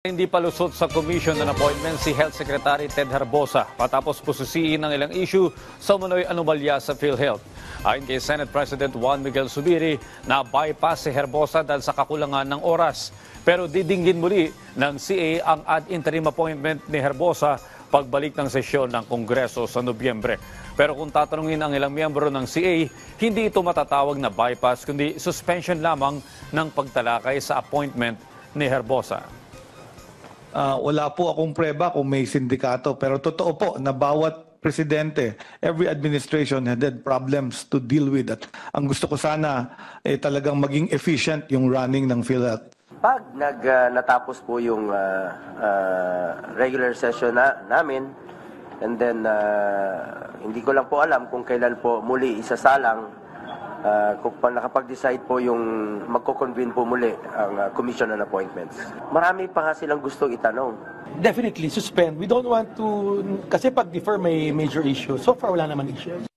Hindi palusot sa commission ng appointment si Health Secretary Ted Herbosa patapos pusisiin ng ilang issue sa umano'y anomalya sa PhilHealth. Ayon kay Senate President Juan Miguel Zubiri, na-bypass si Herbosa dahil sa kakulangan ng oras. Pero didinggin muli ng CA ang ad interim appointment ni Herbosa pagbalik ng sesyon ng Kongreso sa Nobyembre. Pero kung tatanungin ang ilang miyembro ng CA, hindi ito matatawag na bypass kundi suspension lamang ng pagtalakay sa appointment ni Herbosa. Wala po akong preba kung may sindikato, pero totoo po na bawat presidente, every administration had problems to deal with that. Ang gusto ko sana talagang maging efficient yung running ng PhilHealth. Pag natapos po yung regular session namin, and then hindi ko lang po alam kung kailan po muli isasalang, kung nakapag-decide po yung magko-convene po muli ang Commission on Appointments. Marami pa nga silang gustong itanong. Definitely suspend. We don't want to, kasi pag defer may major issue. So far wala naman issue.